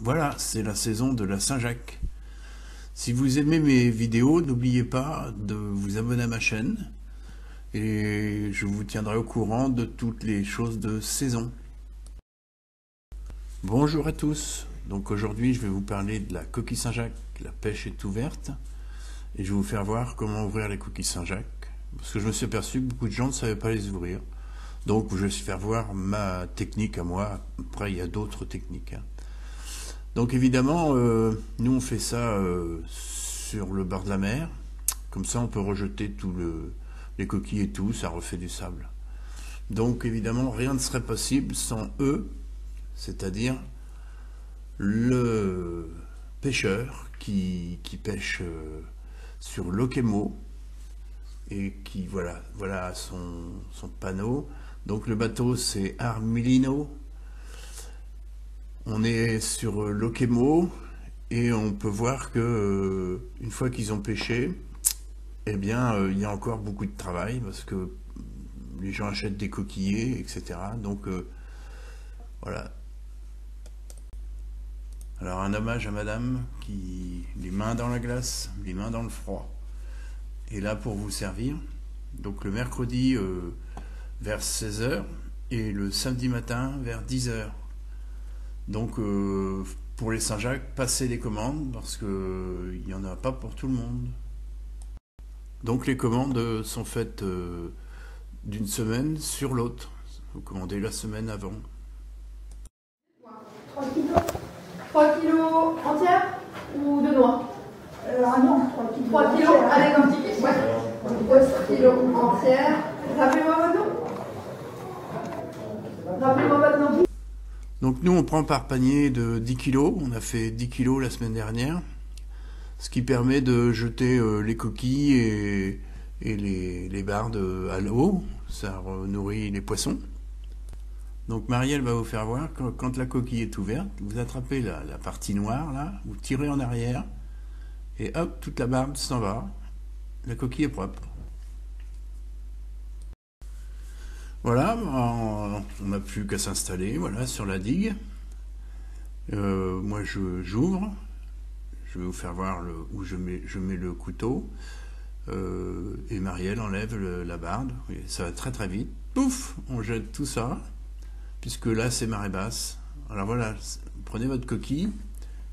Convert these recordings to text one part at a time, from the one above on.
Voilà, c'est la saison de la Saint-Jacques. Si vous aimez mes vidéos, n'oubliez pas de vous abonner à ma chaîne et je vous tiendrai au courant de toutes les choses de saison. Bonjour à tous, donc aujourd'hui je vais vous parler de la coquille Saint-Jacques. La pêche est ouverte et je vais vous faire voir comment ouvrir les coquilles Saint-Jacques, parce que je me suis aperçu que beaucoup de gens ne savaient pas les ouvrir. Donc je vais vous faire voir ma technique à moi. Après il y a d'autres techniques. Donc évidemment, nous on fait ça sur le bord de la mer. Comme ça on peut rejeter les coquilles et tout, ça refait du sable. Donc évidemment rien ne serait possible sans eux, c'est-à-dire le pêcheur qui pêche sur l'Okemo et qui voilà son panneau. Donc le bateau c'est Armilino. On est sur l'Okemo et on peut voir que une fois qu'ils ont pêché, eh bien il y a encore beaucoup de travail parce que les gens achètent des coquillers, etc. Donc voilà. Alors un hommage à madame qui, les mains dans la glace, les mains dans le froid, est là pour vous servir. Donc le mercredi vers 16 h et le samedi matin vers 10 h. Donc pour les Saint-Jacques, passez les commandes parce que il n'y en a pas pour tout le monde. Donc les commandes sont faites d'une semaine sur l'autre. Vous commandez la semaine avant. 3 kilos. 3 kilos entières ou de noix? Non, 3 kilos avec un petit kit. Ouais. 3 kilos entières. Rappelez-moi votre nom. Rappelez-moi votre nom. Donc nous on prend par panier de 10 kg, on a fait 10 kg la semaine dernière, ce qui permet de jeter les coquilles et les bardes à l'eau, ça nourrit les poissons. Donc Marielle va vous faire voir que quand la coquille est ouverte, vous attrapez la partie noire là, vous tirez en arrière et hop, toute la barbe s'en va, la coquille est propre. Voilà, on n'a plus qu'à s'installer voilà, sur la digue. Moi j'ouvre, je vais vous faire voir où je mets le couteau, et Marielle enlève la barde. Ça va très très vite. Pouf, on jette tout ça, puisque là c'est marée basse. Alors voilà, prenez votre coquille, vous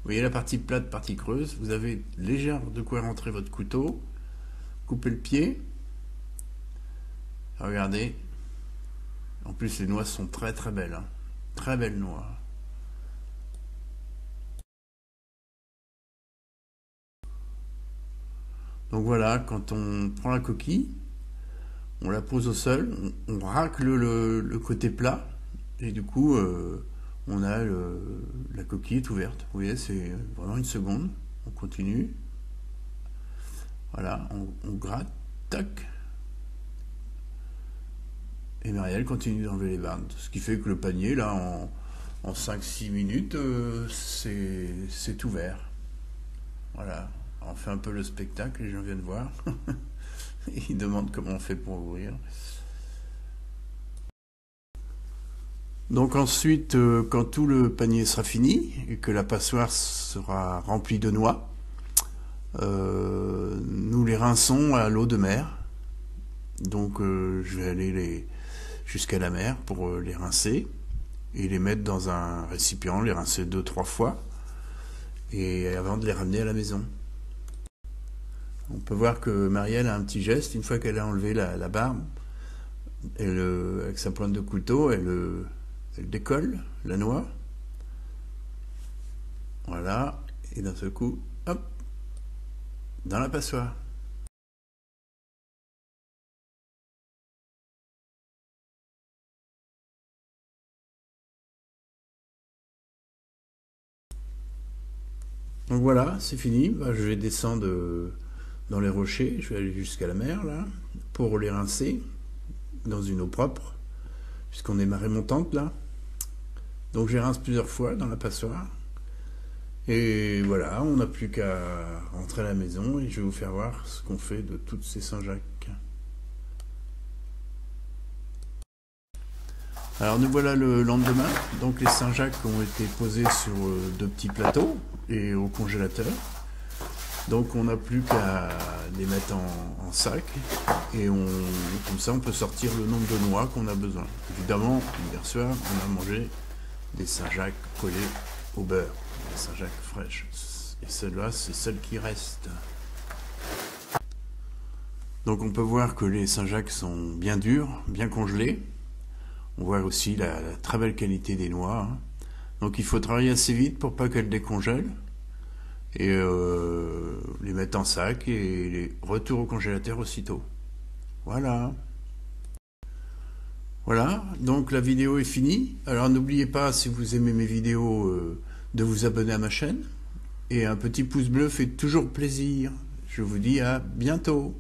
voyez la partie plate, partie creuse, vous avez légère de quoi rentrer votre couteau, coupez le pied, regardez. En plus, les noix sont très très belles, hein. Très belles noix. Donc voilà, quand on prend la coquille, on la pose au sol, on racle le côté plat, et du coup, on a la coquille est ouverte. Vous voyez, c'est vraiment une seconde. On continue. Voilà, on gratte, tac. Et Marielle continue d'enlever les bardes. Ce qui fait que le panier, là, en 5-6 minutes, c'est ouvert. Voilà. On fait un peu le spectacle, les gens viennent voir. Ils demandent comment on fait pour ouvrir. Donc ensuite, quand tout le panier sera fini, et que la passoire sera remplie de noix, nous les rinçons à l'eau de mer. Donc je vais aller jusqu'à la mer pour les rincer et les mettre dans un récipient, les rincer 2-3 fois et avant de les ramener à la maison. On peut voir que Marielle a un petit geste, une fois qu'elle a enlevé la barbe, avec sa pointe de couteau, elle décolle la noix. Voilà, et d'un seul coup, hop, dans la passoire. Donc voilà, c'est fini. Je vais descendre dans les rochers, je vais aller jusqu'à la mer là, pour les rincer dans une eau propre, puisqu'on est marée montante là. Donc je les rince plusieurs fois dans la passoire. Et voilà, on n'a plus qu'à rentrer à la maison et je vais vous faire voir ce qu'on fait de toutes ces Saint-Jacques. Alors nous voilà le lendemain. Donc les Saint-Jacques ont été posés sur 2 petits plateaux et au congélateur. Donc on n'a plus qu'à les mettre en sac et comme ça on peut sortir le nombre de noix qu'on a besoin. Évidemment, hier soir on a mangé des Saint-Jacques collés au beurre, des Saint-Jacques fraîches. Et celle-là, c'est celle qui reste. Donc on peut voir que les Saint-Jacques sont bien durs, bien congelés. On voit aussi la très belle qualité des noix. Donc il faut travailler assez vite pour pas qu'elles décongèlent. Et les mettre en sac et les retour au congélateur aussitôt. Voilà. Voilà, donc la vidéo est finie. Alors n'oubliez pas, si vous aimez mes vidéos, de vous abonner à ma chaîne. Et un petit pouce bleu fait toujours plaisir. Je vous dis à bientôt.